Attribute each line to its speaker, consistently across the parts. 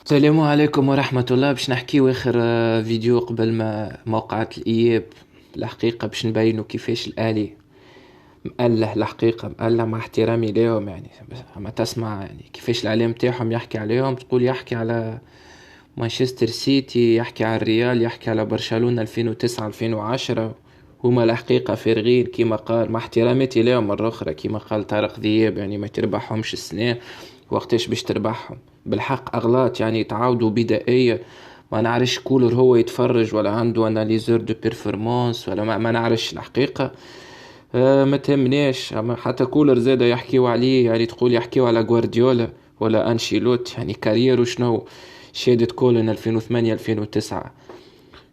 Speaker 1: السلام عليكم ورحمة الله. باش نحكيو آخر فيديو قبل ما موقعة الإياب. الحقيقة باش نبينو كيفاش الآلي مأله، الحقيقة مأله مع احترامي ليهم يعني. أما تسمع يعني كيفاش الإعلام تاعهم يحكي عليهم، تقول يحكي على مانشستر سيتي، يحكي على الريال، يحكي على برشلونة 2009 2010. هما الحقيقة فارغين كيما قال، مع احتراماتي لهم مرة أخرى، كيما قال طارق ذياب يعني ما تربحهمش السنة. وقتاش باش تربحهم؟ بالحق أغلاط يعني تعاودوا بدائية. ما نعرفش كولر هو يتفرج ولا عنده اناليزور دو بيرفورمانس ولا ما نعرفش الحقيقة. ما تهمناش. أما حتى كولر زاده يحكيو عليه، يعني تقول يحكيو على غوارديولا ولا أنشيلوت، يعني كاريرو شنو؟ شهادة كولن 2008 2009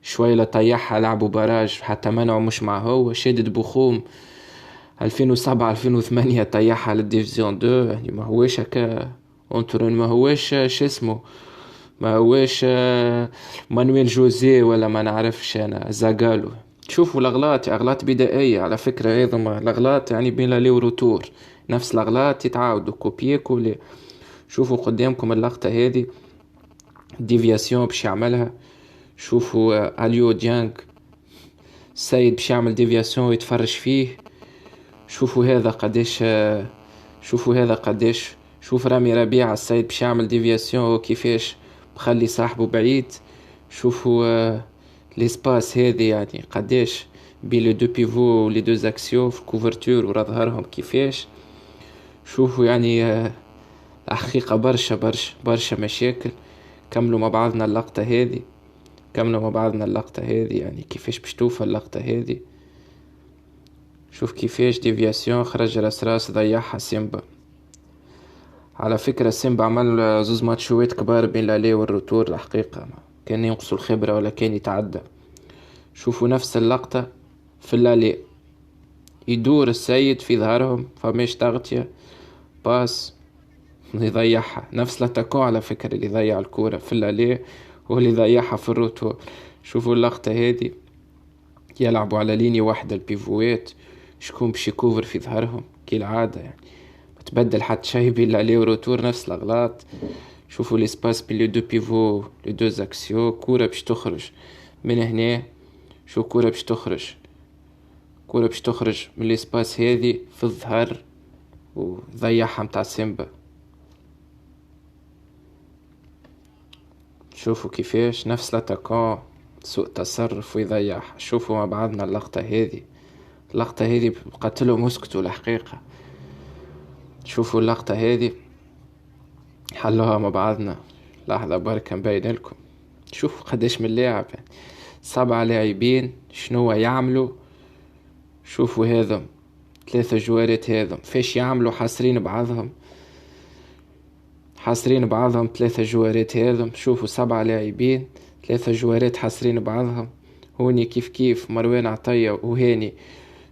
Speaker 1: شوية لا طيحها، لعبوا باراج حتى منعوا مش مع هو. شهادة بوخوم 2007 2008 طيحها للديفزيون 2، يعني ما هوش هكا انترون، ما هوش شو اسمه، ما هوش مانويل جوزيه ولا ما نعرفش انا زاغالو. تشوفوا الاغلاط، اغلاط بدائية على فكرة. ايضا الاغلاط يعني بين لي وروتور، نفس الاغلاط يتعاودوا كوبيه كولي. شوفوا قدامكم اللقطة هذه، ديفياسيون باش يعملها. شوفوا اليو ديانج، السيد باش يعمل ديفياسيون ويتفرج فيه. شوفوا هذا قديش، شوفوا هذا قديش. شوف رامي ربيعة، السيد باش يعمل ديفياسيون وكيفاش بخلي صاحبه بعيد. شوفوا ليسباس هذه يعني قديش بين لي دو بيفو ولي دو زاكسيو في كوفرتور ورا ظهرهم كيفاش. شوفوا يعني الحقيقة برشا برشا برشا مشاكل. كملوا مع بعضنا اللقطة هذه، كملوا مع بعضنا اللقطة هذه، يعني كيفاش باش توفى اللقطة هذه. شوف كيفاش ديفياسيون خرج راس ضيعها سيمبا. على فكرة سيمبا عمل زوز ماتشوات كبار بين الالي والروتور، الحقيقة كان ينقصوا الخبرة ولا كان يتعدى. شوفوا نفس اللقطة في الالي، يدور السيد في ظهرهم فماش تغطية، باس يضيعها. نفس لاتاكون على فكرة اللي ضيع الكورة في الالي هو اللي ضيعها في الروتور. شوفوا اللقطة هذه، يلعبوا على ليني واحدة البيفوات، شكون باش يكوفر في ظهرهم كالعادة يعني. تبدل حتى شي بين الالي وروتور، نفس الاغلاط. شوفوا ليسباس بين لي دو بيفو لي دو زاكسيو، كورة باش تخرج من هنا. شو كورة باش تخرج، كورة باش تخرج من ليسباس هذه في الظهر وضيعها متاع سيمبا. شوفوا كيفاش نفس لاتاكون سوء تصرف ويضيعها. شوفوا مع بعضنا اللقطة هذه، اللقطة هذه قتلهم وسكتوا الحقيقة. شوفوا اللقطة هذه، حلوها مع بعضنا. لحظة بركة نبين لكم. شوفوا قداش من لاعب، 7 لاعبين شنو يعملوا. شوفوا هذا 3 جوارات، هذا فاش يعملوا حاصرين بعضهم، حاصرين بعضهم 3 جوارات هذا. شوفوا 7 لاعبين 3 جوارات حاصرين بعضهم. هوني كيف كيف مروان عطية وهاني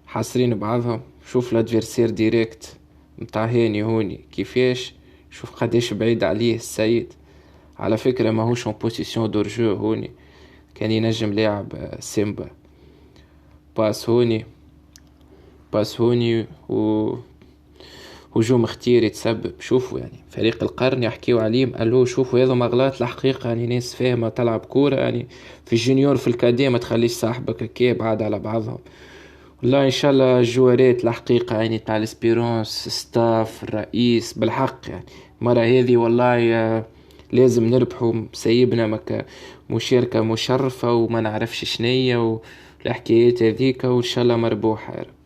Speaker 1: حاصرين بعضهم. شوف الادفيرسير ديريكت متاع هاني هوني كيفاش. شوف قداش بعيد عليه السيد. على فكرة ماهوش en بوزيسيون دورجو هوني، كان ينجم لاعب سيمبا. باس هوني، باس هوني هجوم اختياري تسبب. شوفوا يعني فريق القرن يحكيو عليه، قالوا شوفوا هذا مغلط الحقيقة، يعني ناس فاهمة تلعب كورة يعني. في الجونيور في الكادي ما تخليش صاحبك كي بعاد على بعضهم. والله ان شاء الله الجوارات الحقيقة يعني تاع الاسبيرونس ستاف الرئيس بالحق يعني مرة هذه والله لازم نربحوا سيبنا مشاركة مشرفة وما نعرفش شنية والحكايات هذيك، وان شاء الله مربوحة يا رب.